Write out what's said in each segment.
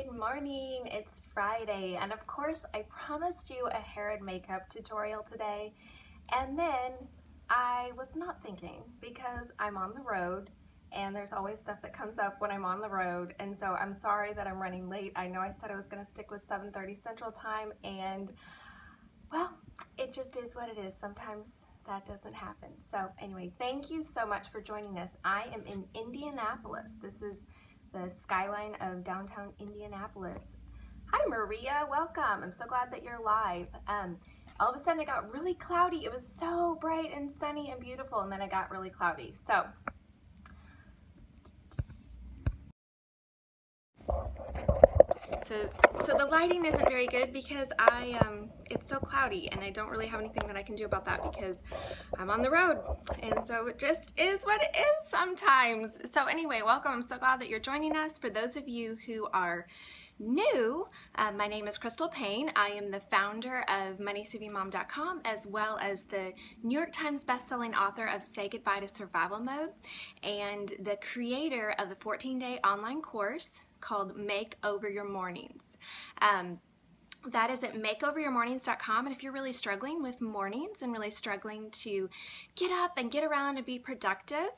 good morning. It's Friday, and of course I promised you a hair and makeup tutorial today, and then I was not thinking because I'm on the road and there's always stuff that comes up when I'm on the road, and so I'm sorry that I'm running late. I know I said I was going to stick with 7:30 Central Time, and well, it just is what it is. Sometimes that doesn't happen. So anyway, thank you so much for joining us. I am in Indianapolis. This is the skyline of downtown Indianapolis. Hi Maria, welcome. I'm so glad that you're live. All of a sudden it got really cloudy. It was so bright and sunny and beautiful, and then it got really cloudy. So the lighting isn't very good because it's so cloudy, and I don't really have anything that I can do about that because I'm on the road, and so it just is what it is sometimes. So anyway, welcome. I'm so glad that you're joining us. For those of you who are new, my name is Crystal Paine. I am the founder of MoneySavingMom.com, as well as the New York Times bestselling author of Say Goodbye to Survival Mode, and the creator of the 14-day online course called Make Over Your Mornings. That is at makeoveryourmornings.com, and if you're really struggling with mornings and really struggling to get up and get around and be productive,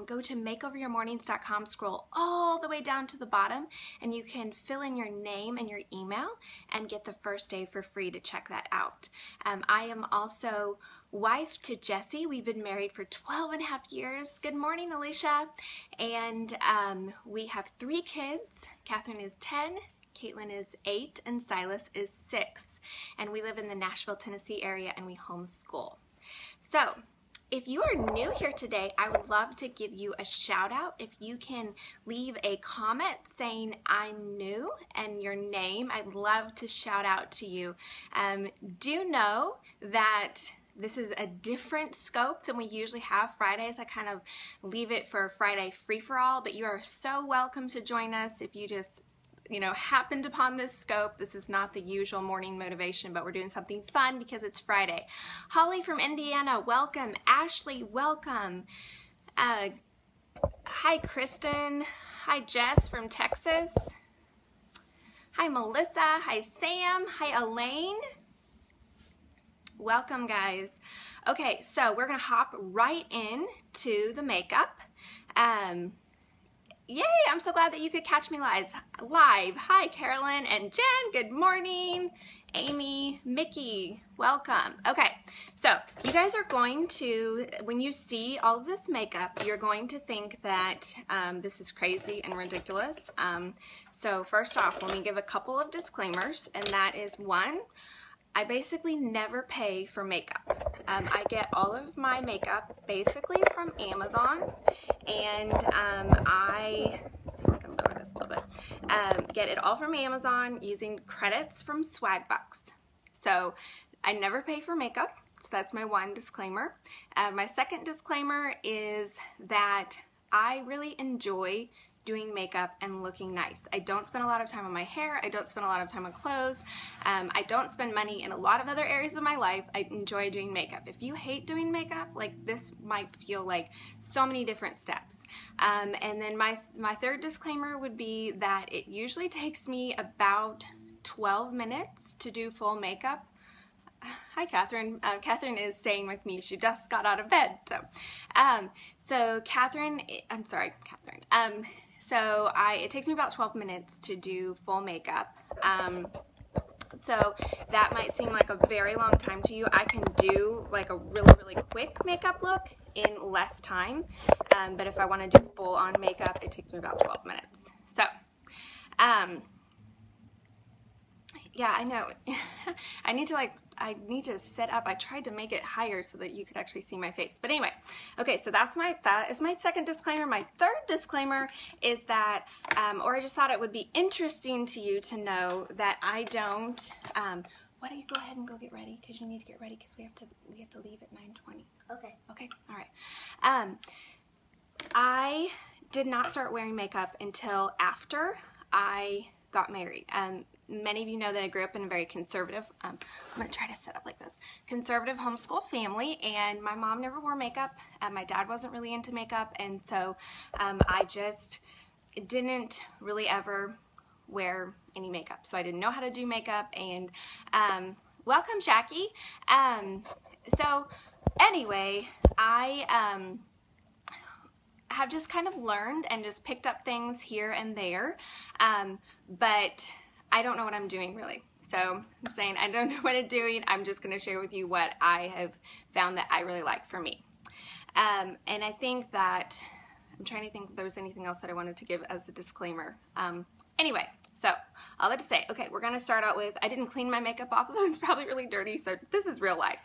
go to makeoveryourmornings.com, scroll all the way down to the bottom, and you can fill in your name and your email and get the first day for free to check that out. I am also wife to Jesse. We've been married for 12 and a half years. Good morning, Alicia. And we have 3 kids. Catherine is 10. Caitlin is 8 and Silas is 6, and we live in the Nashville, Tennessee area, and we homeschool. So if you are new here today, I would love to give you a shout out. If you can leave a comment saying I'm new and your name, I'd love to shout out to you. Do know that this is a different scope than we usually have Fridays. I kind of leave it for Friday free-for-all, but you are so welcome to join us if you just happened upon this scope. This is not the usual morning motivation, but we're doing something fun because it's Friday. Holly from Indiana, welcome. Ashley, welcome. Hi, Kristen. Hi, Jess from Texas. Hi, Melissa. Hi, Sam. Hi, Elaine. Welcome, guys. Okay, so we're gonna hop right into the makeup. Yay, I'm so glad that you could catch me live. Hi, Carolyn and Jen, good morning. Amy, Mickey, welcome. Okay, so you guys are going to, when you see all of this makeup, you're going to think that this is crazy and ridiculous. So first off, let me give a couple of disclaimers, and that is one, I basically never pay for makeup. I get all of my makeup basically from Amazon, and let's see if I can lower this a little bit, get it all from Amazon using credits from Swagbucks. So I never pay for makeup, so that's my one disclaimer. My second disclaimer is that I really enjoy doing makeup and looking nice. I don't spend a lot of time on my hair. I don't spend a lot of time on clothes. I don't spend money in a lot of other areas of my life. I enjoy doing makeup. If you hate doing makeup, like this might feel like so many different steps. And then my third disclaimer would be that it usually takes me about 12 minutes to do full makeup. Hi, Catherine. Catherine is staying with me. She just got out of bed. So Catherine, I'm sorry, Catherine. So it takes me about 12 minutes to do full makeup. So that might seem like a very long time to you. I can do like a really quick makeup look in less time. But if I want to do full on makeup, it takes me about 12 minutes. So, yeah, I know. I need to set up. I tried to make it higher so that you could actually see my face. But anyway, okay, so that is my second disclaimer. My third disclaimer is that, or I just thought it would be interesting to you to know that I don't, why don't you go ahead and go get ready, because you need to get ready because we have to leave at 9:20. Okay. Okay, all right. I did not start wearing makeup until after I got married. Many of you know that I grew up in a very conservative, I'm going to try to set up like this, conservative homeschool family, and my mom never wore makeup, and my dad wasn't really into makeup, and so I just didn't really ever wear any makeup. So I didn't know how to do makeup, and welcome, Jackie. So anyway, I have just kind of learned and just picked up things here and there, but I don't know what I'm doing really. So I'm saying I don't know what I'm doing. I'm just going to share with you what I have found that I really like for me. And I think that, I'm trying to think if there was anything else that I wanted to give as a disclaimer. Anyway, so all that to say, okay, we're going to start out with, I didn't clean my makeup off, so it's probably really dirty, so this is real life.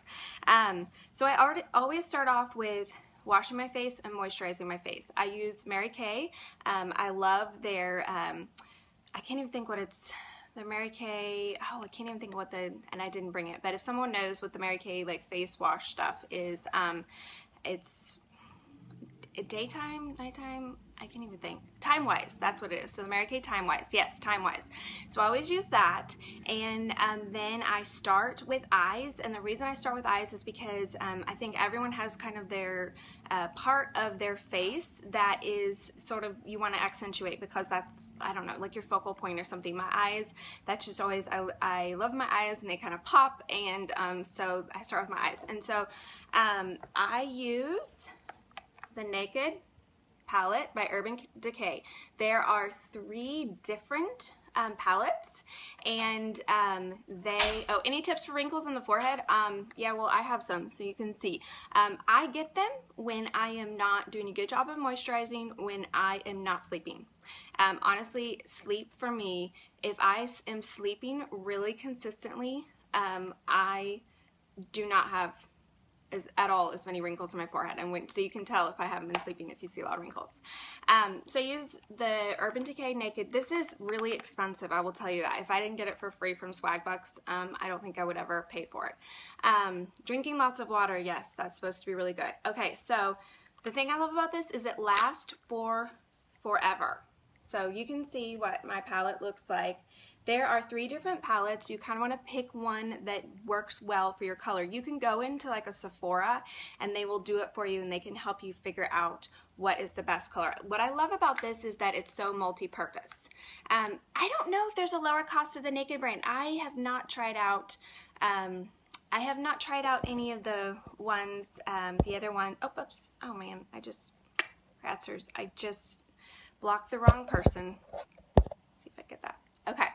So I always start off with washing my face and moisturizing my face. I use Mary Kay. I love their, I can't even think what it's, the Mary Kay, oh, I can't even think what the, and I didn't bring it, but if someone knows what the Mary Kay like face wash stuff is, it's daytime, nighttime, I can't even think. Time Wise, that's what it is. So the Mary Kay Time Wise, yes, Time Wise. So I always use that, and then I start with eyes, and the reason I start with eyes is because I think everyone has kind of their part of their face that is sort of, you want to accentuate, because that's, I don't know, like your focal point or something. My eyes, that's just always, I love my eyes, and they kind of pop, and so I start with my eyes. And so I use the Naked palette by Urban Decay. There are 3 different palettes, and any tips for wrinkles in the forehead? Yeah, well, I have some, so you can see. I get them when I am not doing a good job of moisturizing, when I am not sleeping. Honestly, sleep for me, if I am sleeping really consistently, I do not have at all as many wrinkles in my forehead, and so you can tell if I haven't been sleeping if you see a lot of wrinkles. So I use the Urban Decay Naked. This is really expensive, I will tell you that. If I didn't get it for free from Swagbucks, I don't think I would ever pay for it. Drinking lots of water, yes, that's supposed to be really good. Okay, so the thing I love about this is it lasts for forever. So you can see what my palette looks like. There are 3 different palettes. You kind of want to pick one that works well for your color. You can go into like a Sephora and they will do it for you, and they can help you figure out what is the best color. What I love about this is that it's so multi-purpose. I don't know if there's a lower cost of the Naked brand. I have not tried out any of the ones, the other one, oops, oh man, I just blocked the wrong person. Let's see if I get that. Okay.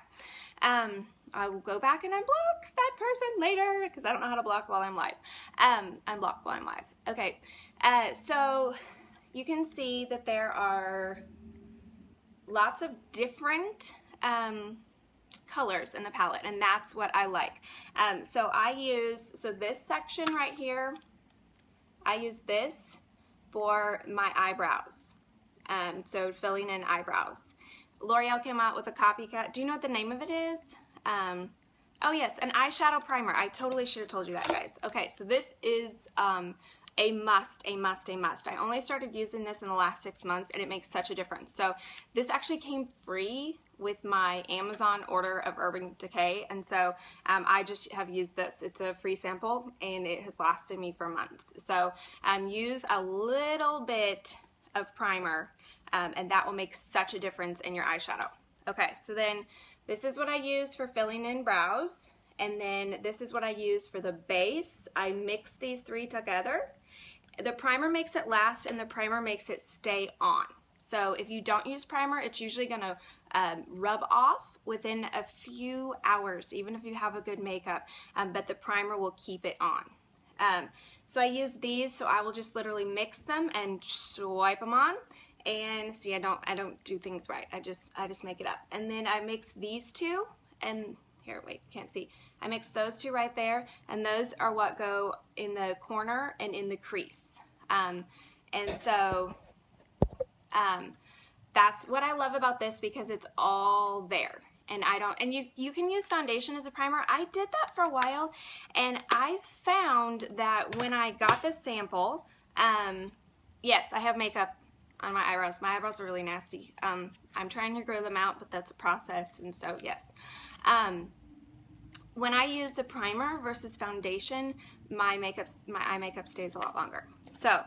I will go back and unblock that person later, because I don't know how to block while I'm live. Unblock while I'm live. Okay. So you can see that there are lots of different colors in the palette, and that's what I like. So this section right here, I use this for my eyebrows. So filling in eyebrows. L'Oreal came out with a copycat. Do you know what the name of it is? Oh yes, an eyeshadow primer. I totally should have told you that, guys. Okay, so this is a must. I only started using this in the last 6 months, and it makes such a difference. So this actually came free with my Amazon order of Urban Decay, and so I just have used this. It's a free sample, and it has lasted me for months. So use a little bit of primer, and that will make such a difference in your eyeshadow. Okay, so then this is what I use for filling in brows, and then this is what I use for the base. I mix these 3 together. The primer makes it last, and the primer makes it stay on. So if you don't use primer, it's usually going to rub off within a few hours, even if you have a good makeup, but the primer will keep it on. So I use these, so I will just literally mix them and swipe them on. And see, I don't do things right. I just make it up. And then I mix these 2, and here, wait, can't see. I mix those 2 right there, and those are what go in the corner and in the crease. And so that's what I love about this, because it's all there. And you can use foundation as a primer. I did that for a while, and I found that when I got this sample, yes, I have makeup on my eyebrows. My eyebrows are really nasty. I'm trying to grow them out, but that's a process, and so yes. When I use the primer versus foundation, my eye makeup stays a lot longer. So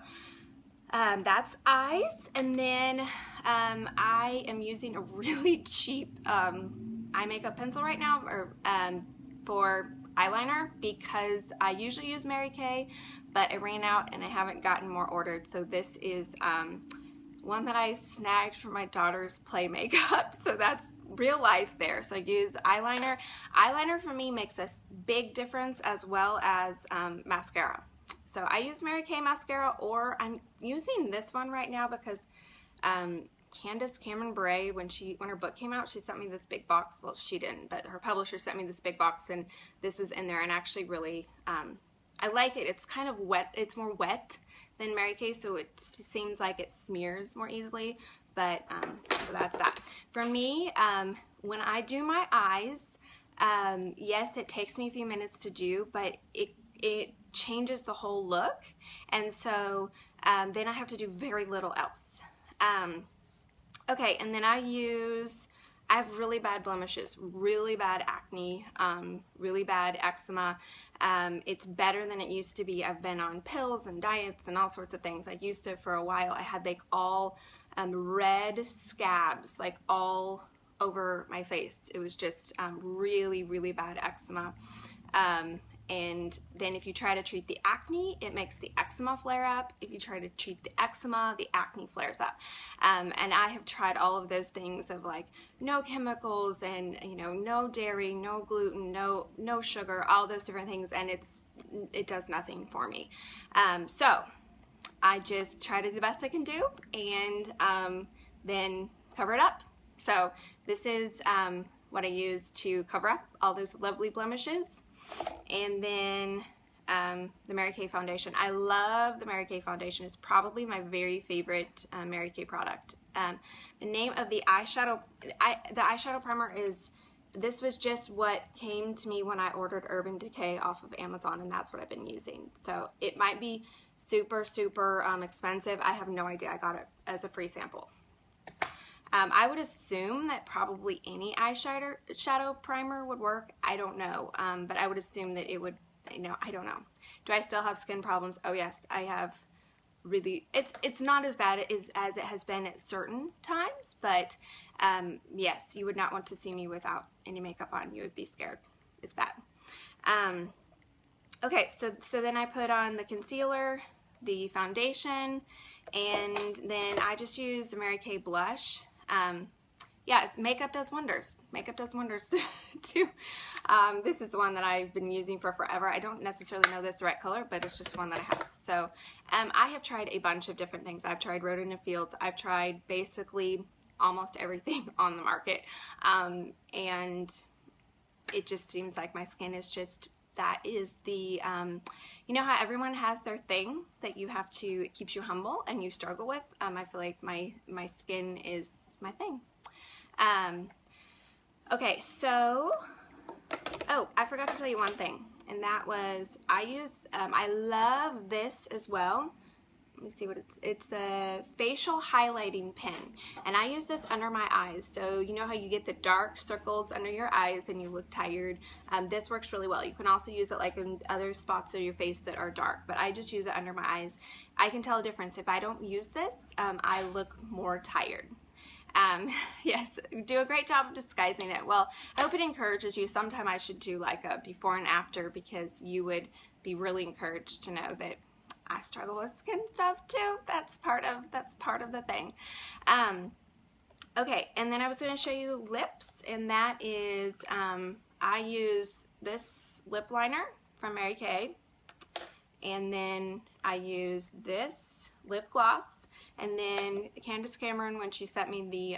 that's eyes, and then I am using a really cheap eye makeup pencil right now, or for eyeliner, because I usually use Mary Kay, but it ran out and I haven't gotten more ordered. So this is one that I snagged for my daughter's play makeup. So that's real life there. So I use eyeliner. Eyeliner for me makes a big difference, as well as mascara. So I use Mary Kay mascara, or I'm using this one right now because Candace Cameron Bure, when her book came out, she sent me this big box. Well, she didn't, but her publisher sent me this big box, and this was in there, and actually really, I like it. It's kind of wet. It's more wet than Mary Kay, so it seems like it smears more easily, but so that's that. For me, when I do my eyes, yes, it takes me a few minutes to do, but it changes the whole look, and so then I have to do very little else. Okay, and then I have really bad blemishes, really bad acne, really bad eczema. It's better than it used to be. I've been on pills and diets and all sorts of things. I used to, for a while, I had like all red scabs, like all over my face. It was just really, really bad eczema. And then if you try to treat the acne, it makes the eczema flare up. If you try to treat the eczema, the acne flares up. And I have tried all of those things of like no chemicals and, you know, no dairy, no gluten, no sugar, all those different things, and it does nothing for me. So I just try to do the best I can do, and then cover it up. So this is what I use to cover up all those lovely blemishes. And then the Mary Kay foundation. I love the Mary Kay foundation. It's probably my very favorite Mary Kay product. The name of the eyeshadow primer is, this was just what came to me when I ordered Urban Decay off of Amazon, and that's what I've been using. So it might be super, super expensive. I have no idea. I got it as a free sample. I would assume that probably any eyeshadow primer would work. I don't know, but I would assume that it would, you know, I don't know. Do I still have skin problems? Oh yes, I have. Really, it's not as bad as it has been at certain times, but yes, you would not want to see me without any makeup on. You would be scared. It's bad. Okay, so then I put on the concealer, the foundation, and then I just use the Mary Kay blush. Yeah, makeup does wonders. Makeup does wonders too. This is the one that I've been using for forever. I don't necessarily know this the right color, but it's just one that I have. So I have tried a bunch of different things. I've tried Roden & Fields. I've tried basically almost everything on the market. And it just seems like my skin is just, that is the, you know how everyone has their thing that you have to, it keeps you humble and you struggle with? I feel like my skin is my thing. Okay, so, oh, I forgot to tell you one thing, and that was, I love this as well. Let me see what it's a facial highlighting pen, and I use this under my eyes. So you know how you get the dark circles under your eyes and you look tired? This works really well. You can also use it like in other spots of your face that are dark, but I just use it under my eyes. I can tell a difference. If I don't use this, I look more tired. Yes, do a great job of disguising it. Well, I hope it encourages you. Sometime I should do like a before and after, because you would be really encouraged to know that I struggle with skin stuff too. That's part of the thing. Okay, and then I was going to show you lips, and that is I use this lip liner from Mary Kay, and then I use this lip gloss, and then Candace Cameron, when she sent me the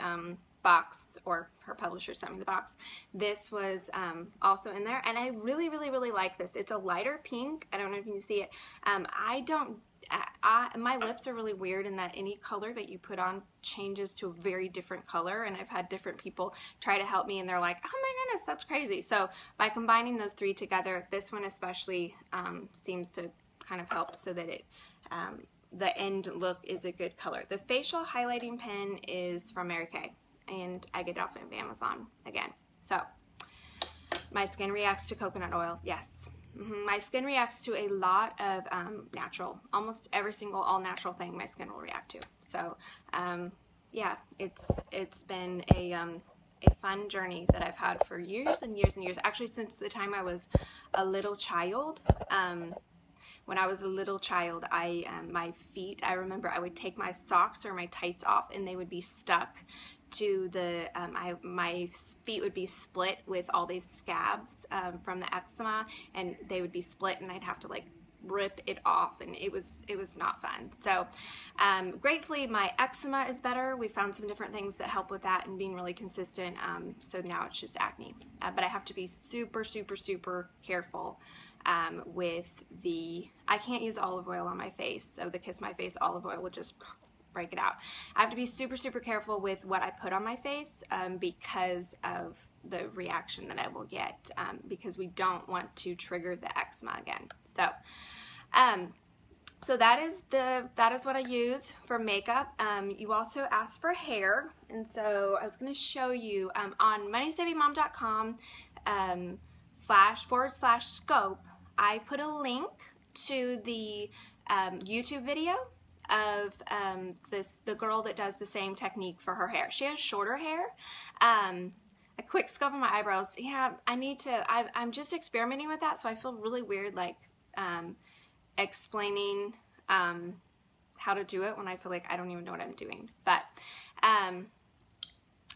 box, or her publisher sent me the box, this was also in there, and I really, really, really like this. It's a lighter pink. I don't know if you can see it. My lips are really weird in that any color that you put on changes to a very different color, and I've had different people try to help me, and they're like, oh my goodness, that's crazy. So by combining those three together, this one especially seems to kind of help so that it the end look is a good color. The facial highlighting pen is from Mary Kay, and I get it off of Amazon again. So my skin reacts to coconut oil. Yes. My skin reacts to a lot of natural, almost every single all natural thing my skin will react to. So yeah, it's been a fun journey that I've had for years and years and years. Actually, since the time I was a little child. When I was a little child, my feet, I remember I would take my socks or my tights off and they would be stuck to the, my feet would be split with all these scabs from the eczema, and they would be split and I'd have to like rip it off, and it was not fun. So gratefully my eczema is better. We found some different things that help with that and being really consistent. So now it's just acne, but I have to be super, super, super careful with I can't use olive oil on my face, so the Kiss My Face olive oil will just break it out. I have to be super, super careful with what I put on my face because of the reaction that I will get, because we don't want to trigger the eczema again. So so that is what I use for makeup. You also asked for hair, and so I was going to show you on moneysavingmom.com //scope. I put a link to the YouTube video of the girl that does the same technique for her hair. She has shorter hair. A quick scope on my eyebrows. Yeah, I'm just experimenting with that, so I feel really weird like explaining how to do it when I feel like I don't even know what I'm doing. But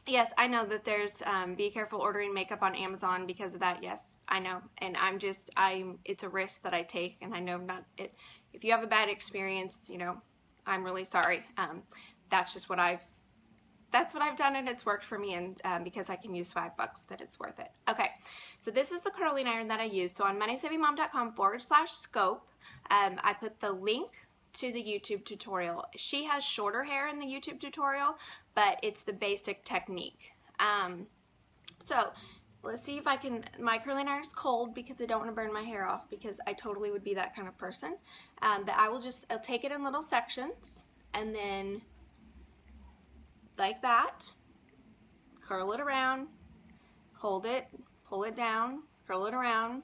yes, I know that there's be careful ordering makeup on Amazon because of that. Yes, I know, and it's a risk that I take, and I know if you have a bad experience, you know, I'm really sorry. That's just what I've done, and it's worked for me, and because I can use $5, that it's worth it. Okay, so this is the curling iron that I use. So on moneysavingmom.com /scope, I put the link to the YouTube tutorial. She has shorter hair in the YouTube tutorial, but it's the basic technique. So let's see if I can, my curling iron is cold because I don't want to burn my hair off, because I totally would be that kind of person. But I'll take it in little sections, and then like that, curl it around, hold it, pull it down, curl it around.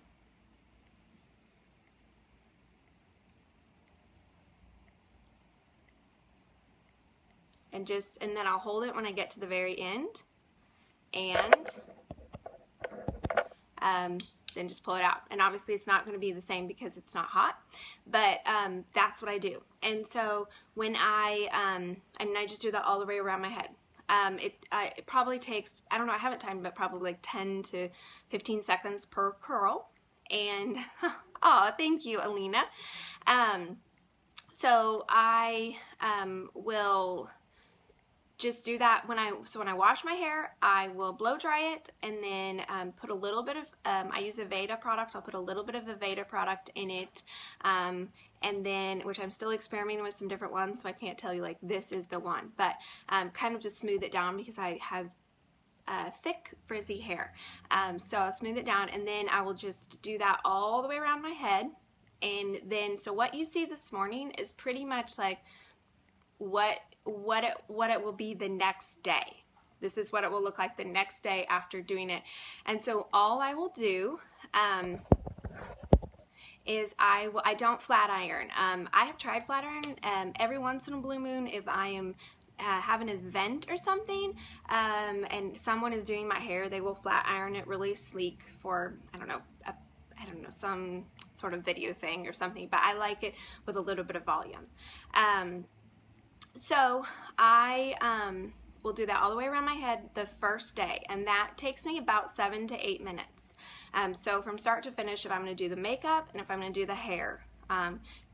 And then I'll hold it when I get to the very end, and then just pull it out. And obviously it's not going to be the same because it's not hot, but that's what I do. And so when I just do that all the way around my head. It probably takes, I don't know, I haven't timed, but probably like 10 to 15 seconds per curl. And oh, thank you, Alina. So I will just do that when I wash my hair. I will blow dry it, and then put a little bit of, I use a Aveda product. I'll put a little bit of Aveda product in it, and then, which I'm still experimenting with some different ones, so I can't tell you like this is the one, but kind of just smooth it down because I have thick frizzy hair. So I'll smooth it down, and then I will just do that all the way around my head. And then, so what you see this morning is pretty much like what it will be the next day. This is what it will look like the next day after doing it. And so all I will do is I don't flat iron. I have tried flat iron every once in a blue moon if I am have an event or something, and someone is doing my hair, they will flat iron it really sleek for, I don't know, some sort of video thing or something, but I like it with a little bit of volume. So I will do that all the way around my head the first day, and that takes me about 7 to 8 minutes. So from start to finish, if I'm going to do the makeup and if I'm going to do the hair,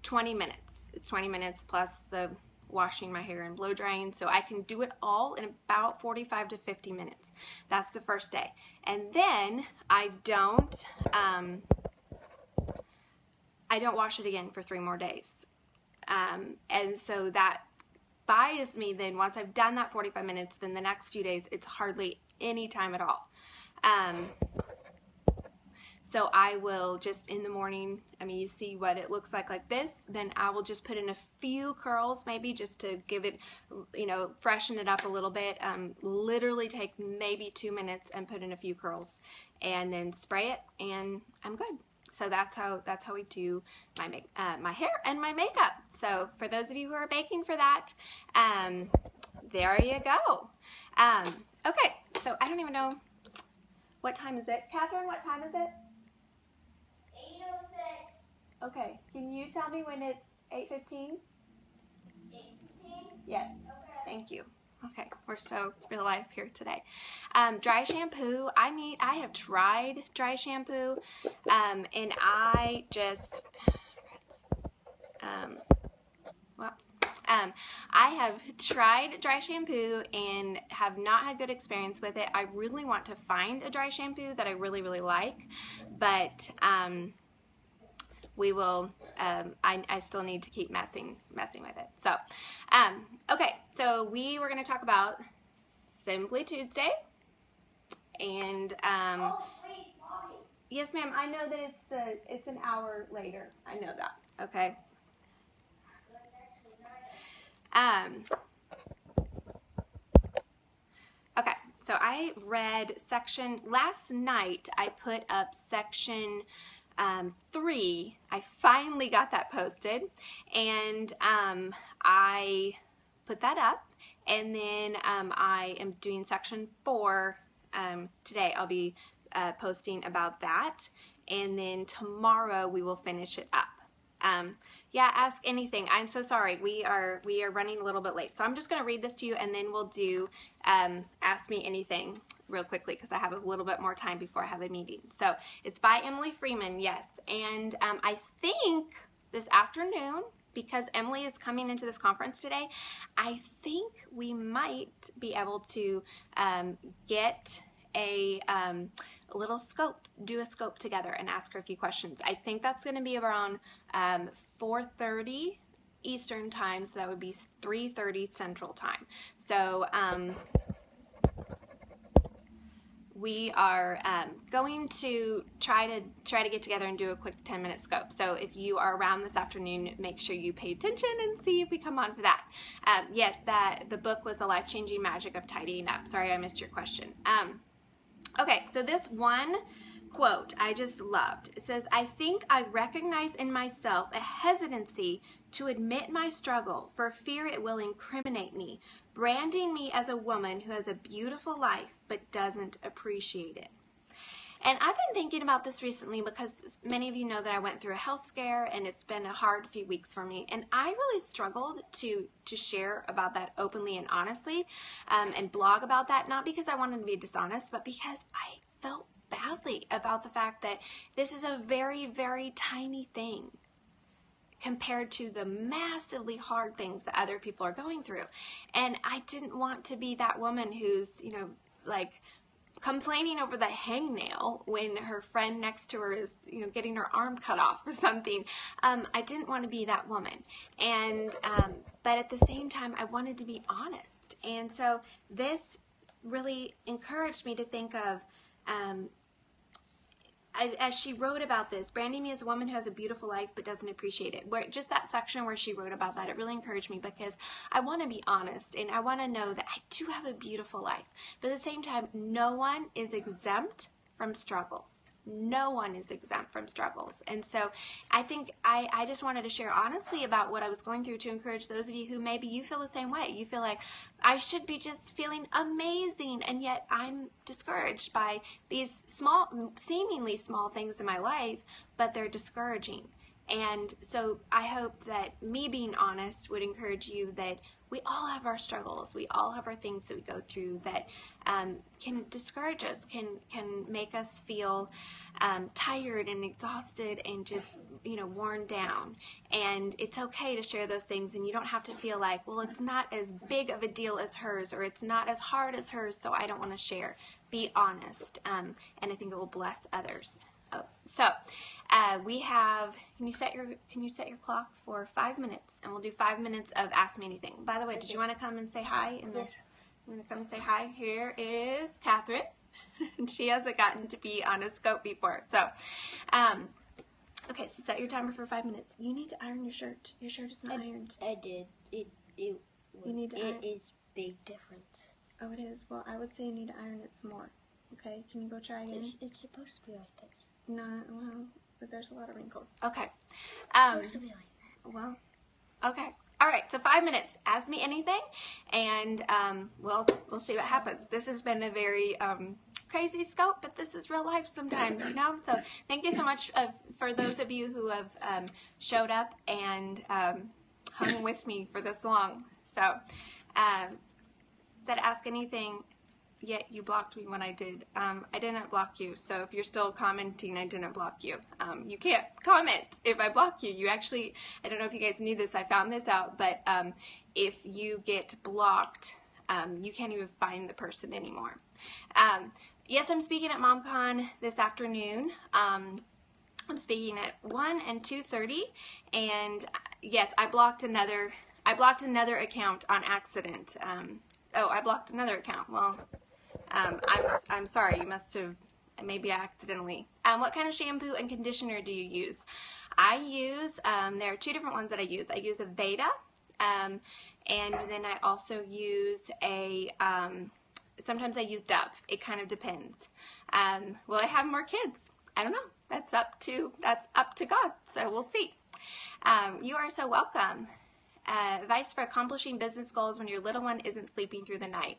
20 minutes. It's 20 minutes plus the washing my hair and blow drying, so I can do it all in about 45 to 50 minutes. That's the first day. And then I don't wash it again for 3 more days. And so that buys me, then once I've done that 45 minutes, then the next few days it's hardly any time at all. So I will just in the morning, I mean, you see what it looks like this, then I will just put in a few curls, maybe just to give it, you know, freshen it up a little bit. Literally take maybe 2 minutes and put in a few curls, and then spray it, and I'm good. So that's how we do my hair and my makeup. So for those of you who are baking for that, there you go. Okay, so I don't even know, what time is it? Catherine, what time is it? 8:06. Okay, can you tell me when it's 8:15? 8:15? Yes. Okay. Thank you. Okay, we're so real life here today. Dry shampoo. I have tried dry shampoo, and I just, whoops. I have tried dry shampoo and have not had good experience with it. I really want to find a dry shampoo that I really, really like, but we will, I still need to keep messing with it. So, okay, so we were going to talk about Simply Tuesday, and, Oh, wait, Mommy. yes ma'am, I know that it's an hour later. I know that, okay. Okay, so I read last night I put up section 3. I finally got that posted, and I put that up, and then I am doing section 4 today. I'll be posting about that, and then tomorrow we will finish it up. Yeah, ask anything. I'm so sorry. We are running a little bit late. So I'm just going to read this to you, and then we'll do Ask Me Anything real quickly because I have a little bit more time before I have a meeting. So it's by Emily Freeman, yes. And I think this afternoon, because Emily is coming into this conference today, I think we might be able to get a little scope, do a scope together and ask her a few questions. I think that's going to be around 4:30 Eastern time, so that would be 3:30 Central time. So we are going to try to get together and do a quick 10-minute scope. So if you are around this afternoon, make sure you pay attention and see if we come on for that. Yes, the book was The Life-Changing Magic of Tidying Up. Sorry, I missed your question. Okay, so this one quote I just loved. It says, "I think I recognize in myself a hesitancy to admit my struggle for fear it will incriminate me, branding me as a woman who has a beautiful life but doesn't appreciate it." And I've been thinking about this recently because many of you know that I went through a health scare, and it's been a hard few weeks for me. And I really struggled to share about that openly and honestly, and blog about that, not because I wanted to be dishonest, but because I felt badly about the fact that this is a very, very tiny thing compared to the massively hard things that other people are going through. And I didn't want to be that woman who's, you know, like, complaining over the hangnail when her friend next to her is, you know, getting her arm cut off or something. I didn't want to be that woman, and but at the same time I wanted to be honest. And so this really encouraged me to think of, as she wrote about this, branding me as a woman who has a beautiful life but doesn't appreciate it. Where just that section where she wrote about that, it really encouraged me because I want to be honest and I want to know that I do have a beautiful life. But at the same time, no one is exempt from struggles. No one is exempt from struggles. And so I think I just wanted to share honestly about what I was going through to encourage those of you who maybe you feel the same way. You feel like I should be just feeling amazing, and yet I'm discouraged by these small, seemingly small things in my life, but they're discouraging. And so I hope that me being honest would encourage you that we all have our struggles. We all have our things that we go through that can discourage us, can make us feel tired and exhausted and just, you know, worn down. And it's okay to share those things, and you don't have to feel like, well, it's not as big of a deal as hers, or it's not as hard as hers, so I don't want to share. Be honest, and I think it will bless others. Oh, so we have, can you set your clock for 5 minutes, and we'll do 5 minutes of Ask Me Anything. By the way, did you want to come and say hi? Yes. I'm going to come and say hi. Here is Catherine. She hasn't gotten to be on a scope before. So, okay, so set your timer for 5 minutes. You need to iron your shirt. Your shirt is not ironed. I did. You need to iron. It is big difference. Oh, it is? Well, I would say you need to iron it some more. Okay, can you go try again? It's supposed to be like this. No, well, but there's a lot of wrinkles. Okay. It's supposed to be like that. Well, okay. All right, so 5 minutes. Ask me anything, and we'll see what happens. This has been a very crazy scope, but this is real life sometimes, you know? So thank you so much for those of you who have showed up and hung with me for this long. So said ask anything, yet you blocked me when I did. I didn't block you, so if you're still commenting, I didn't block you. You can't comment if I block you. You actually, I don't know if you guys knew this, I found this out, but if you get blocked, you can't even find the person anymore. Yes, I'm speaking at MomCon this afternoon. I'm speaking at 1 and 2:30, and yes, I blocked another account on accident. Oh, I blocked another account. Well, I'm sorry, you must have, maybe accidentally. What kind of shampoo and conditioner do you use? I use, there are two different ones that I use. I use a Veda, and then I also use a, sometimes I use Dove. It kind of depends. Will I have more kids? I don't know. That's up to God, so we'll see. You are so welcome. Advice for accomplishing business goals when your little one isn't sleeping through the night.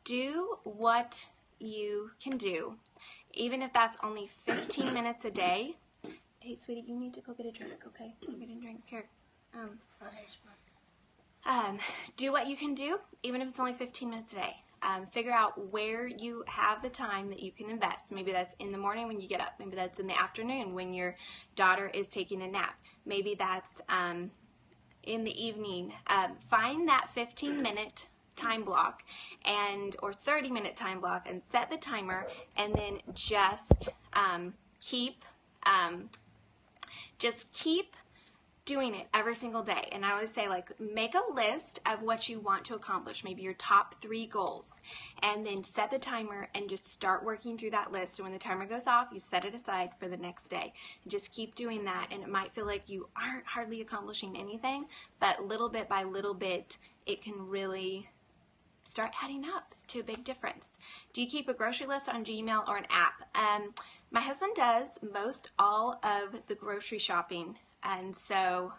Do what you can do, even if that's only 15 minutes a day. Hey, sweetie, you need to go get a drink, okay? Go get a drink. Here. Do what you can do, even if it's only 15 minutes a day. Figure out where you have the time that you can invest. Maybe that's in the morning when you get up. Maybe that's in the afternoon when your daughter is taking a nap. Maybe that's in the evening. Find that 15-minute time block or 30-minute time block and set the timer, and then just keep doing it every single day. And I always say, like, make a list of what you want to accomplish, maybe your top 3 goals, and then set the timer and just start working through that list. So when the timer goes off, you set it aside for the next day. And just keep doing that, and it might feel like you aren't hardly accomplishing anything, but little bit by little bit, it can really start adding up to a big difference. Do you keep a grocery list on Gmail or an app? My husband does most all of the grocery shopping. And so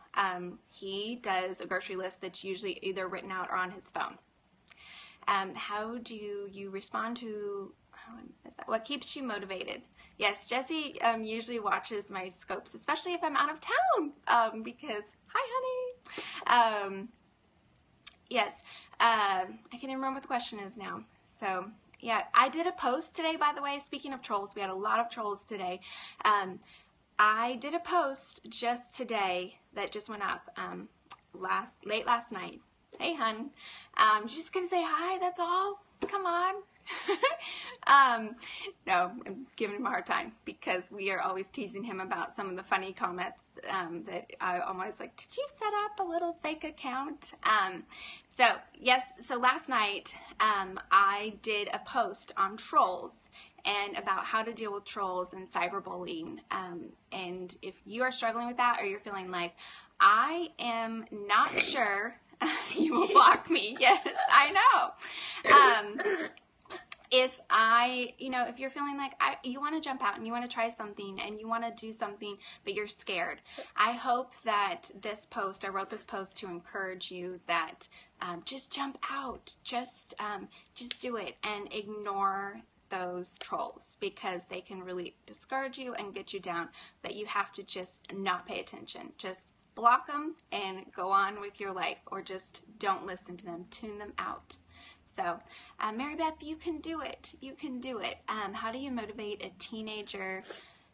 he does a grocery list that's usually either written out or on his phone. How do you respond to, what keeps you motivated? Yes, Jessie usually watches my scopes, especially if I'm out of town, because, hi honey. Yes, I can't even remember what the question is now. So yeah, I did a post today, by the way, speaking of trolls. We had a lot of trolls today. I did a post just today that just went up late last night. Hey, hun. Just gonna say hi, that's all. Come on. No, I'm giving him a hard time because we are always teasing him about some of the funny comments that I'm always like, did you set up a little fake account? So yes, so last night I did a post on trolls and about how to deal with trolls and cyberbullying. And if you are struggling with that, or you're feeling like, I am not sure, you will block me. Yes, I know. If you're feeling like you want to jump out and you want to try something and you want to do something, but you're scared, I hope that this post, I wrote this post to encourage you that just jump out, just do it and ignore those trolls, because they can really discourage you and get you down, but you have to just not pay attention. Just block them and go on with your life, or just don't listen to them, tune them out. So, Mary Beth, you can do it. You can do it. How do you motivate a teenager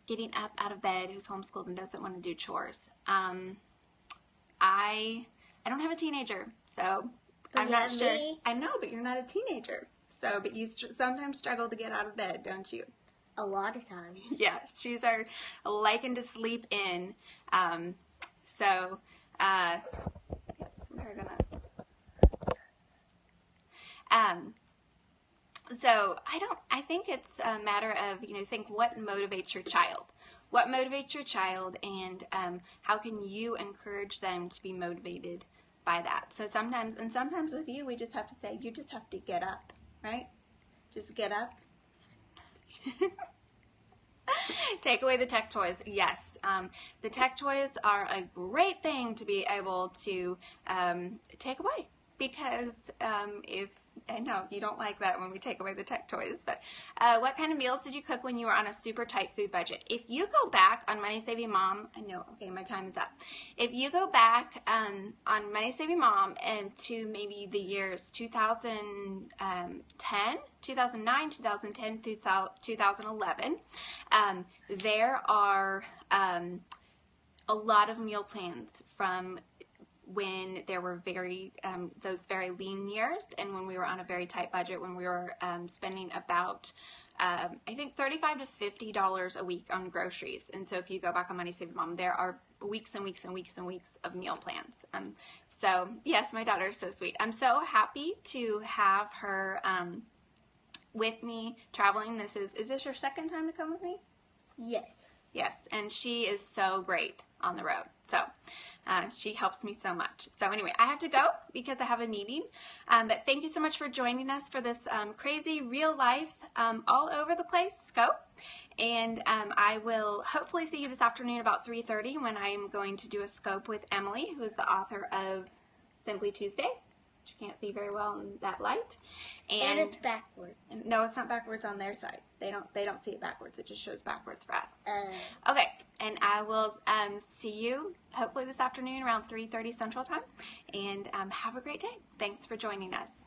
getting up out of bed who's homeschooled and doesn't want to do chores? I don't have a teenager, so I'm not sure. Me. I know, but you're not a teenager. So, but you sometimes struggle to get out of bed, don't you? A lot of times. Yeah, she's our liking to sleep in. Yes, we're gonna. So I think it's a matter of, think what motivates your child. What motivates your child, and how can you encourage them to be motivated by that? So sometimes with you, we just have to say, you just have to get up, right? Just get up. Take away the tech toys. Yes, the tech toys are a great thing to be able to take away, because if I know you don't like that when we take away the tech toys, but what kind of meals did you cook when you were on a super tight food budget? If you go back on Money Saving Mom, I know, okay, my time is up. If you go back on Money Saving Mom and to maybe the years 2009, 2010 through 2011, there are a lot of meal plans from when there were those very lean years, and when we were on a very tight budget, when we were spending about I think $35 to $50 a week on groceries. And so if you go back on Money Saving Mom, there are weeks and weeks and weeks and weeks of meal plans. So yes, my daughter is so sweet. I'm so happy to have her with me traveling. Is this your second time to come with me? Yes. Yes, and she is so great on the road. So she helps me so much. So anyway, I have to go because I have a meeting. But thank you so much for joining us for this crazy real life, all over the place scope. And I will hopefully see you this afternoon about 3:30 when I am going to do a scope with Emily, who is the author of Simply Tuesday. You can't see very well in that light. And it's backwards. No, it's not backwards on their side. They don't see it backwards. It just shows backwards for us. Uh. Okay, and I will see you hopefully this afternoon around 3:30 Central Time. And have a great day. Thanks for joining us.